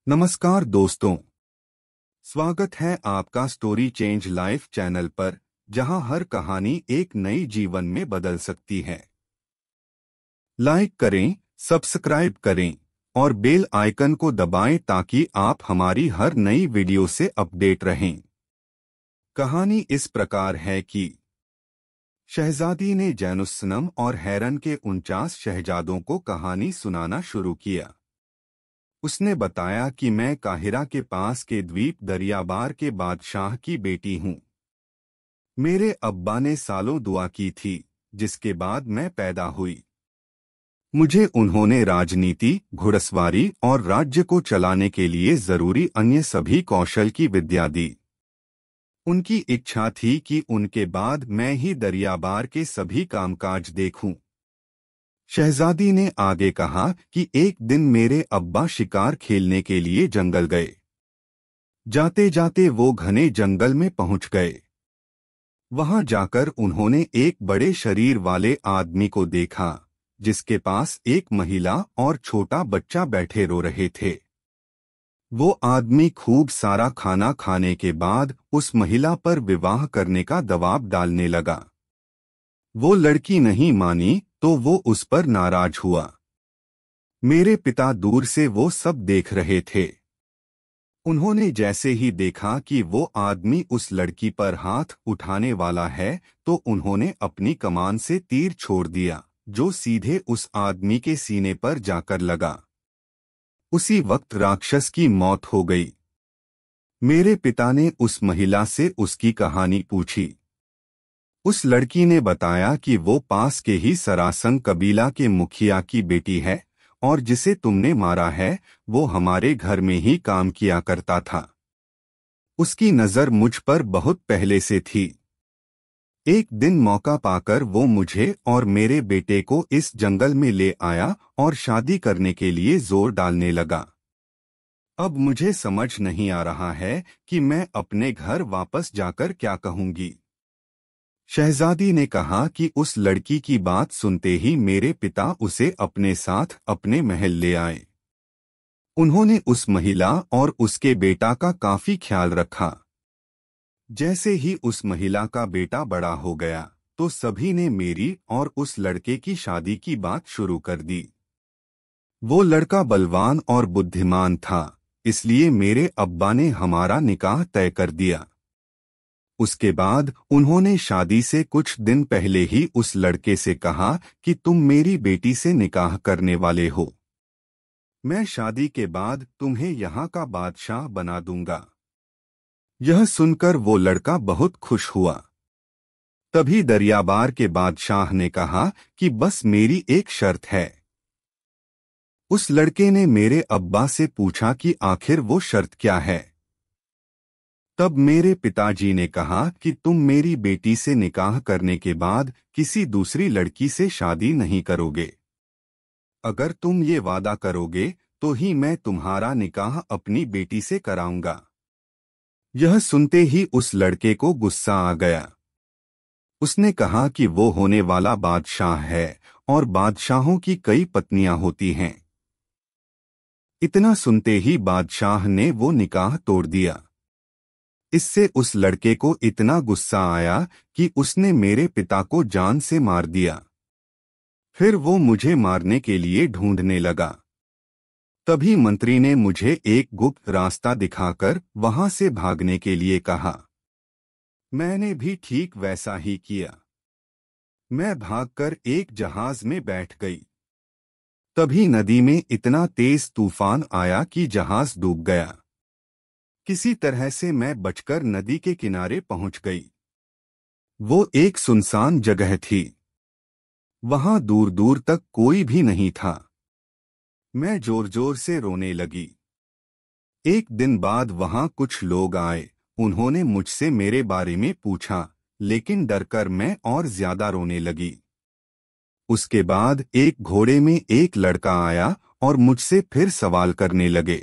नमस्कार दोस्तों, स्वागत है आपका स्टोरी चेंज लाइफ चैनल पर, जहां हर कहानी एक नई जीवन में बदल सकती है। लाइक करें, सब्सक्राइब करें और बेल आइकन को दबाएं ताकि आप हमारी हर नई वीडियो से अपडेट रहें। कहानी इस प्रकार है कि शहजादी ने जैनुस्सनम और हैरन के 49 शहजादों को कहानी सुनाना शुरू किया। उसने बताया कि मैं काहिरा के पास के द्वीप दरियाबार के बादशाह की बेटी हूँ। मेरे अब्बा ने सालों दुआ की थी, जिसके बाद मैं पैदा हुई। मुझे उन्होंने राजनीति, घुड़सवारी और राज्य को चलाने के लिए जरूरी अन्य सभी कौशल की विद्या दी। उनकी इच्छा थी कि उनके बाद मैं ही दरियाबार के सभी कामकाज देखूं। शहजादी ने आगे कहा कि एक दिन मेरे अब्बा शिकार खेलने के लिए जंगल गए। जाते जाते वो घने जंगल में पहुंच गए। वहां जाकर उन्होंने एक बड़े शरीर वाले आदमी को देखा, जिसके पास एक महिला और छोटा बच्चा बैठे रो रहे थे। वो आदमी खूब सारा खाना खाने के बाद उस महिला पर विवाह करने का दबाव डालने लगा। वो लड़की नहीं मानी तो वो उस पर नाराज हुआ। मेरे पिता दूर से वो सब देख रहे थे। उन्होंने जैसे ही देखा कि वो आदमी उस लड़की पर हाथ उठाने वाला है, तो उन्होंने अपनी कमान से तीर छोड़ दिया, जो सीधे उस आदमी के सीने पर जाकर लगा। उसी वक्त राक्षस की मौत हो गई। मेरे पिता ने उस महिला से उसकी कहानी पूछी। उस लड़की ने बताया कि वो पास के ही सरासन कबीला के मुखिया की बेटी है, और जिसे तुमने मारा है वो हमारे घर में ही काम किया करता था। उसकी नजर मुझ पर बहुत पहले से थी। एक दिन मौका पाकर वो मुझे और मेरे बेटे को इस जंगल में ले आया और शादी करने के लिए जोर डालने लगा। अब मुझे समझ नहीं आ रहा है कि मैं अपने घर वापस जाकर क्या कहूंगी। शहजादी ने कहा कि उस लड़की की बात सुनते ही मेरे पिता उसे अपने साथ अपने महल ले आए। उन्होंने उस महिला और उसके बेटा का काफी ख्याल रखा। जैसे ही उस महिला का बेटा बड़ा हो गया, तो सभी ने मेरी और उस लड़के की शादी की बात शुरू कर दी। वो लड़का बलवान और बुद्धिमान था, इसलिए मेरे अब्बा ने हमारा निकाह तय कर दिया। उसके बाद उन्होंने शादी से कुछ दिन पहले ही उस लड़के से कहा कि तुम मेरी बेटी से निकाह करने वाले हो। मैं शादी के बाद तुम्हें यहाँ का बादशाह बना दूंगा। यह सुनकर वो लड़का बहुत खुश हुआ। तभी दरियाबार के बादशाह ने कहा कि बस मेरी एक शर्त है। उस लड़के ने मेरे अब्बा से पूछा कि आखिर वो शर्त क्या है। तब मेरे पिताजी ने कहा कि तुम मेरी बेटी से निकाह करने के बाद किसी दूसरी लड़की से शादी नहीं करोगे। अगर तुम ये वादा करोगे तो ही मैं तुम्हारा निकाह अपनी बेटी से कराऊंगा। यह सुनते ही उस लड़के को गुस्सा आ गया। उसने कहा कि वो होने वाला बादशाह है और बादशाहों की कई पत्नियां होती हैं। इतना सुनते ही बादशाह ने वो निकाह तोड़ दिया। इससे उस लड़के को इतना गुस्सा आया कि उसने मेरे पिता को जान से मार दिया। फिर वो मुझे मारने के लिए ढूंढने लगा। तभी मंत्री ने मुझे एक गुप्त रास्ता दिखाकर वहां से भागने के लिए कहा। मैंने भी ठीक वैसा ही किया। मैं भागकर एक जहाज में बैठ गई। तभी नदी में इतना तेज तूफान आया कि जहाज डूब गया। किसी तरह से मैं बचकर नदी के किनारे पहुंच गई। वो एक सुनसान जगह थी। वहां दूर दूर तक कोई भी नहीं था। मैं जोर जोर से रोने लगी। एक दिन बाद वहां कुछ लोग आए। उन्होंने मुझसे मेरे बारे में पूछा, लेकिन डरकर मैं और ज्यादा रोने लगी। उसके बाद एक घोड़े में एक लड़का आया और मुझसे फिर सवाल करने लगे।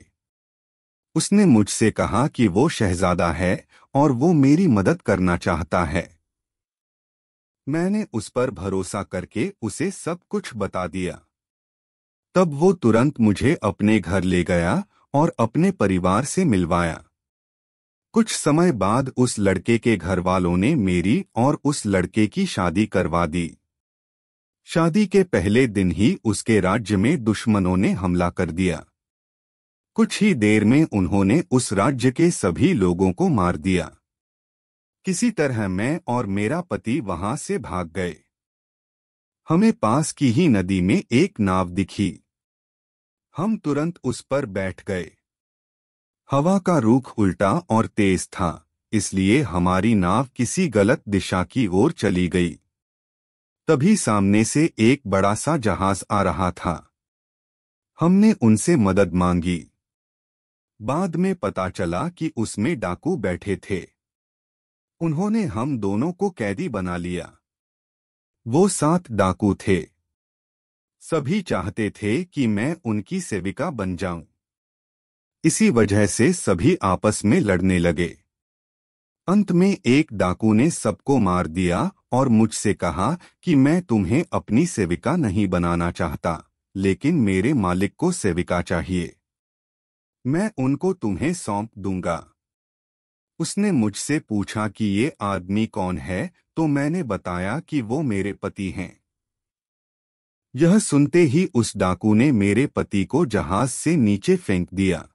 उसने मुझसे कहा कि वो शहजादा है और वो मेरी मदद करना चाहता है। मैंने उस पर भरोसा करके उसे सब कुछ बता दिया। तब वो तुरंत मुझे अपने घर ले गया और अपने परिवार से मिलवाया। कुछ समय बाद उस लड़के के घर वालों ने मेरी और उस लड़के की शादी करवा दी। शादी के पहले दिन ही उसके राज्य में दुश्मनों ने हमला कर दिया। कुछ ही देर में उन्होंने उस राज्य के सभी लोगों को मार दिया। किसी तरह मैं और मेरा पति वहां से भाग गए। हमें पास की ही नदी में एक नाव दिखी। हम तुरंत उस पर बैठ गए। हवा का रुख उल्टा और तेज था, इसलिए हमारी नाव किसी गलत दिशा की ओर चली गई। तभी सामने से एक बड़ा सा जहाज आ रहा था। हमने उनसे मदद मांगी। बाद में पता चला कि उसमें डाकू बैठे थे। उन्होंने हम दोनों को कैदी बना लिया। वो 7 डाकू थे। सभी चाहते थे कि मैं उनकी सेविका बन जाऊं। इसी वजह से सभी आपस में लड़ने लगे। अंत में एक डाकू ने सबको मार दिया और मुझसे कहा कि मैं तुम्हें अपनी सेविका नहीं बनाना चाहता, लेकिन मेरे मालिक को सेविका चाहिए। मैं उनको तुम्हें सौंप दूंगा। उसने मुझसे पूछा कि ये आदमी कौन है, तो मैंने बताया कि वो मेरे पति हैं। यह सुनते ही उस डाकू ने मेरे पति को जहाज से नीचे फेंक दिया।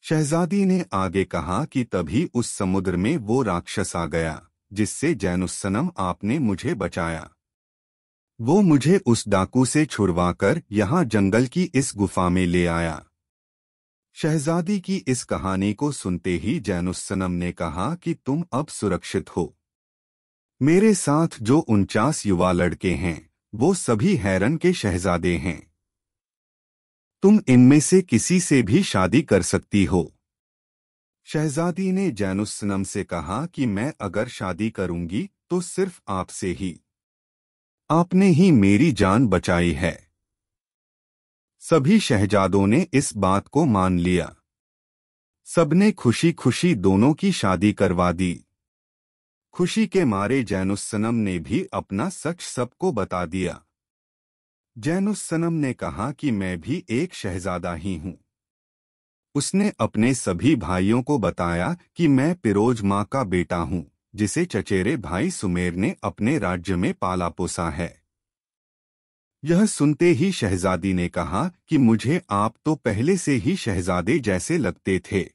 शहजादी ने आगे कहा कि तभी उस समुद्र में वो राक्षस आ गया जिससे जैनुस्सनम आपने मुझे बचाया। वो मुझे उस डाकू से छुड़वाकर यहाँ जंगल की इस गुफा में ले आया। शहजादी की इस कहानी को सुनते ही जैनुस्सनम ने कहा कि तुम अब सुरक्षित हो। मेरे साथ जो 49 युवा लड़के हैं वो सभी हैरन के शहजादे हैं। तुम इनमें से किसी से भी शादी कर सकती हो। शहजादी ने जैनुस्सनम से कहा कि मैं अगर शादी करूंगी तो सिर्फ आपसे ही। आपने ही मेरी जान बचाई है। सभी शहजादों ने इस बात को मान लिया। सबने खुशी खुशी दोनों की शादी करवा दी। खुशी के मारे जैनुस्सनम ने भी अपना सच सबको बता दिया। जैनुस्सनम ने कहा कि मैं भी एक शहजादा ही हूँ। उसने अपने सभी भाइयों को बताया कि मैं पिरोज माँ का बेटा हूँ, जिसे चचेरे भाई सुमेर ने अपने राज्य में पाला पोसा है। यह सुनते ही शहजादी ने कहा कि मुझे आप तो पहले से ही शहजादे जैसे लगते थे।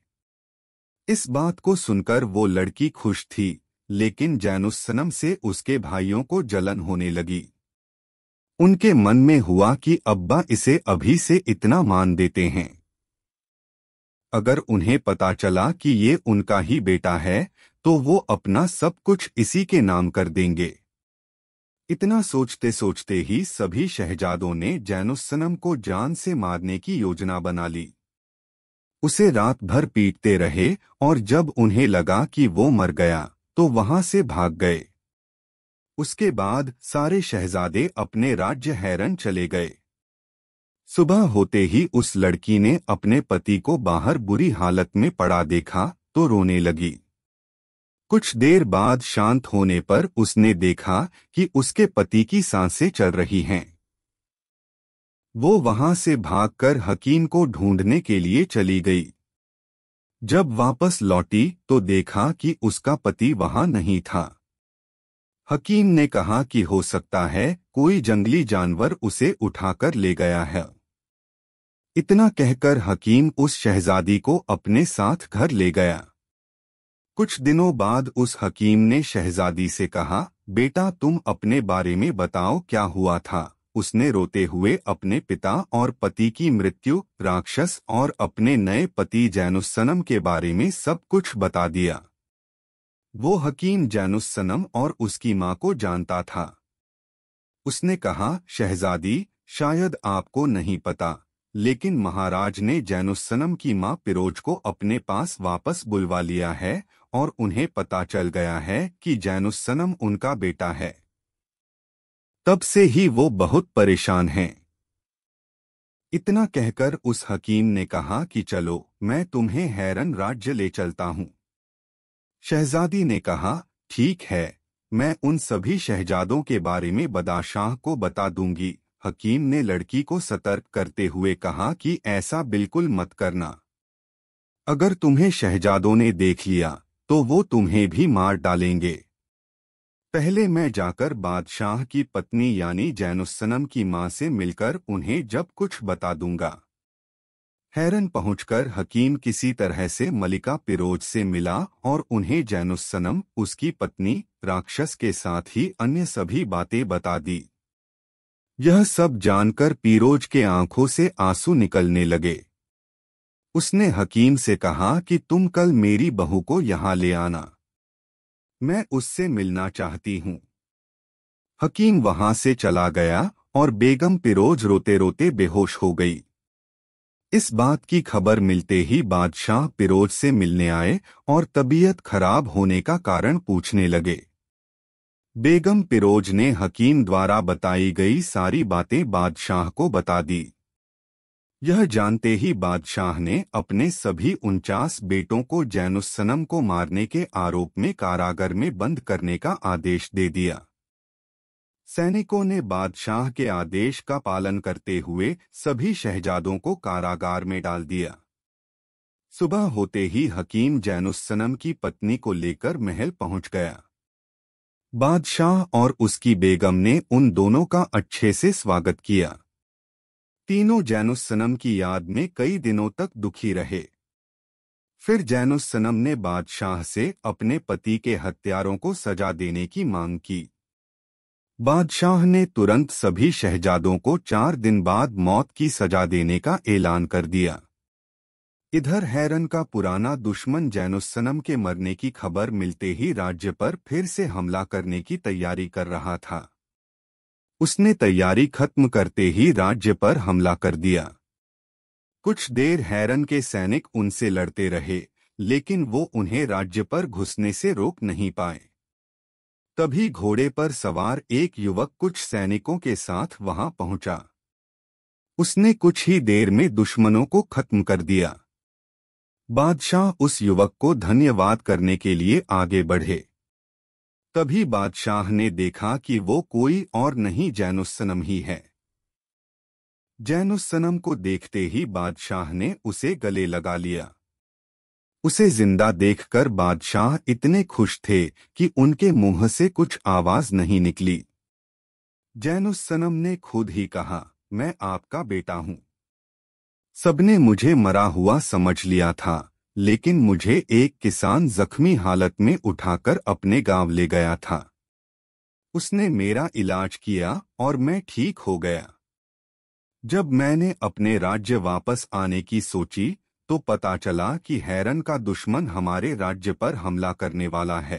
इस बात को सुनकर वो लड़की खुश थी, लेकिन जैनुस्सनम से उसके भाइयों को जलन होने लगी। उनके मन में हुआ कि अब्बा इसे अभी से इतना मान देते हैं। अगर उन्हें पता चला कि ये उनका ही बेटा है तो वो अपना सब कुछ इसी के नाम कर देंगे। इतना सोचते सोचते ही सभी शहजादों ने जैनुस्सनम को जान से मारने की योजना बना ली। उसे रात भर पीटते रहे और जब उन्हें लगा कि वो मर गया तो वहां से भाग गए। उसके बाद सारे शहजादे अपने राज्य हैरन चले गए। सुबह होते ही उस लड़की ने अपने पति को बाहर बुरी हालत में पड़ा देखा तो रोने लगी। कुछ देर बाद शांत होने पर उसने देखा कि उसके पति की सांसें चल रही हैं। वो वहां से भागकर हकीम को ढूंढने के लिए चली गई। जब वापस लौटी तो देखा कि उसका पति वहां नहीं था। हकीम ने कहा कि हो सकता है कोई जंगली जानवर उसे उठाकर ले गया है। इतना कहकर हकीम उस शहजादी को अपने साथ घर ले गया। कुछ दिनों बाद उस हकीम ने शहजादी से कहा, बेटा तुम अपने बारे में बताओ क्या हुआ था। उसने रोते हुए अपने पिता और पति की मृत्यु, राक्षस और अपने नए पति जैनुस्सनम के बारे में सब कुछ बता दिया। वो हकीम जैनुस्सनम और उसकी माँ को जानता था। उसने कहा, शहजादी शायद आपको नहीं पता, लेकिन महाराज ने जैनुस्सनम की माँ पिरोज को अपने पास वापस बुलवा लिया है और उन्हें पता चल गया है कि जैनुस्सनम उनका बेटा है। तब से ही वो बहुत परेशान हैं। इतना कहकर उस हकीम ने कहा कि चलो मैं तुम्हें हैरन राज्य ले चलता हूँ। शहजादी ने कहा, ठीक है, मैं उन सभी शहजादों के बारे में बादशाह को बता दूंगी। हकीम ने लड़की को सतर्क करते हुए कहा कि ऐसा बिल्कुल मत करना। अगर तुम्हें शहजादों ने देख लिया तो वो तुम्हें भी मार डालेंगे। पहले मैं जाकर बादशाह की पत्नी यानी जैनुस्सनम की मां से मिलकर उन्हें जब कुछ बता दूंगा। हैरन पहुंचकर हकीम किसी तरह से मलिका पिरोज से मिला और उन्हें जैनुस्सनम, उसकी पत्नी, राक्षस के साथ ही अन्य सभी बातें बता दी। यह सब जानकर पीरोज के आंखों से आंसू निकलने लगे। उसने हकीम से कहा कि तुम कल मेरी बहू को यहाँ ले आना, मैं उससे मिलना चाहती हूँ। हकीम वहां से चला गया और बेगम पिरोज रोते रोते बेहोश हो गई। इस बात की खबर मिलते ही बादशाह पिरोज से मिलने आए और तबीयत खराब होने का कारण पूछने लगे। बेगम पिरोज ने हकीम द्वारा बताई गई सारी बातें बादशाह को बता दी। यह जानते ही बादशाह ने अपने सभी 49 बेटों को जैनुस्सनम को मारने के आरोप में कारागार में बंद करने का आदेश दे दिया। सैनिकों ने बादशाह के आदेश का पालन करते हुए सभी शहजादों को कारागार में डाल दिया। सुबह होते ही हकीम जैनुस्सनम की पत्नी को लेकर महल पहुंच गया। बादशाह और उसकी बेगम ने उन दोनों का अच्छे से स्वागत किया। तीनों जैनुस्सनम की याद में कई दिनों तक दुखी रहे। फिर जैनुस्सनम ने बादशाह से अपने पति के हत्यारों को सजा देने की मांग की। बादशाह ने तुरंत सभी शहजादों को 4 दिन बाद मौत की सजा देने का ऐलान कर दिया। इधर हैरन का पुराना दुश्मन जैनुस्सनम के मरने की खबर मिलते ही राज्य पर फिर से हमला करने की तैयारी कर रहा था। उसने तैयारी खत्म करते ही राज्य पर हमला कर दिया। कुछ देर हैरन के सैनिक उनसे लड़ते रहे, लेकिन वो उन्हें राज्य पर घुसने से रोक नहीं पाए। तभी घोड़े पर सवार एक युवक कुछ सैनिकों के साथ वहां पहुंचा। उसने कुछ ही देर में दुश्मनों को खत्म कर दिया। बादशाह उस युवक को धन्यवाद करने के लिए आगे बढ़े। तभी बादशाह ने देखा कि वो कोई और नहीं जैनुस्सनम ही है। जैनुस्सनम को देखते ही बादशाह ने उसे गले लगा लिया। उसे जिंदा देखकर बादशाह इतने खुश थे कि उनके मुंह से कुछ आवाज नहीं निकली। जैनुस्सनम ने खुद ही कहा, मैं आपका बेटा हूं। सबने मुझे मरा हुआ समझ लिया था, लेकिन मुझे एक किसान जख्मी हालत में उठाकर अपने गांव ले गया था। उसने मेरा इलाज किया और मैं ठीक हो गया। जब मैंने अपने राज्य वापस आने की सोची तो पता चला कि हैरन का दुश्मन हमारे राज्य पर हमला करने वाला है।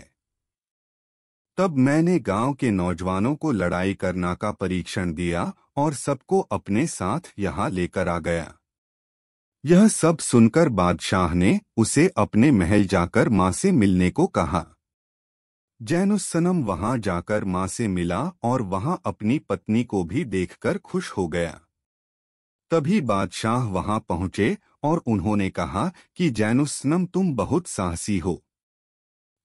तब मैंने गांव के नौजवानों को लड़ाई करना का परीक्षण दिया और सबको अपने साथ यहाँ लेकर आ गया। यह सब सुनकर बादशाह ने उसे अपने महल जाकर मां से मिलने को कहा। जैनुस्सनम वहां जाकर मां से मिला और वहां अपनी पत्नी को भी देखकर खुश हो गया। तभी बादशाह वहां पहुंचे और उन्होंने कहा कि जैनुस्सनम तुम बहुत साहसी हो।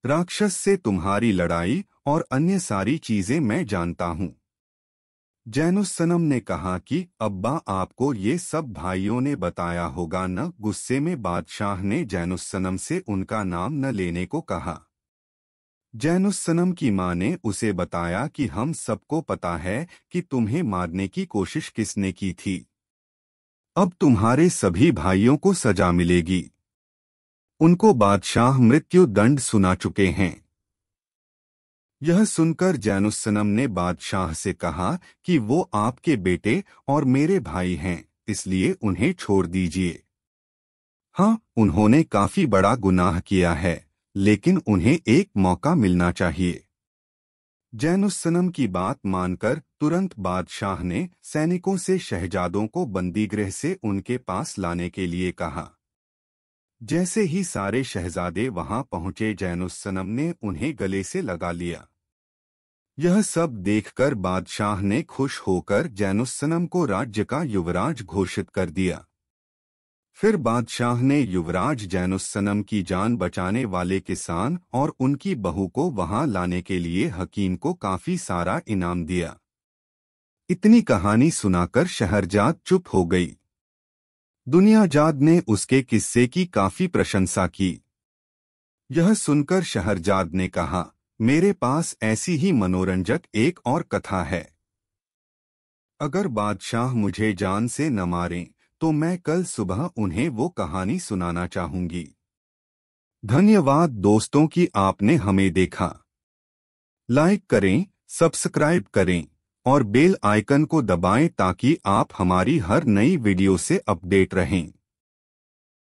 राक्षस से तुम्हारी लड़ाई और अन्य सारी चीजें मैं जानता हूँ। जैनुस्सनम ने कहा कि अब्बा आपको ये सब भाइयों ने बताया होगा न। गुस्से में बादशाह ने जैनुस्सनम से उनका नाम न लेने को कहा। जैनुस्सनम की मां ने उसे बताया कि हम सबको पता है कि तुम्हें मारने की कोशिश किसने की थी। अब तुम्हारे सभी भाइयों को सजा मिलेगी। उनको बादशाह मृत्यु दंड सुना चुके हैं। यह सुनकर जैनुस्सनम ने बादशाह से कहा कि वो आपके बेटे और मेरे भाई हैं, इसलिए उन्हें छोड़ दीजिए। हाँ, उन्होंने काफी बड़ा गुनाह किया है, लेकिन उन्हें एक मौका मिलना चाहिए। जैनुस्सनम की बात मानकर तुरंत बादशाह ने सैनिकों से शहजादों को बंदीगृह से उनके पास लाने के लिए कहा। जैसे ही सारे शहजादे वहां पहुंचे जैनुस्सनम ने उन्हें गले से लगा लिया। यह सब देखकर बादशाह ने खुश होकर जैनुस्सनम को राज्य का युवराज घोषित कर दिया। फिर बादशाह ने युवराज जैनुस्सनम की जान बचाने वाले किसान और उनकी बहू को वहां लाने के लिए हकीम को काफी सारा इनाम दिया। इतनी कहानी सुनाकर शहरजाद चुप हो गई। दुनियाजाद ने उसके किस्से की काफी प्रशंसा की। यह सुनकर शहरजाद ने कहा, मेरे पास ऐसी ही मनोरंजक एक और कथा है। अगर बादशाह मुझे जान से न मारें तो मैं कल सुबह उन्हें वो कहानी सुनाना चाहूंगी। धन्यवाद दोस्तों कि आपने हमें देखा। लाइक करें, सब्सक्राइब करें और बेल आइकन को दबाएं ताकि आप हमारी हर नई वीडियो से अपडेट रहें।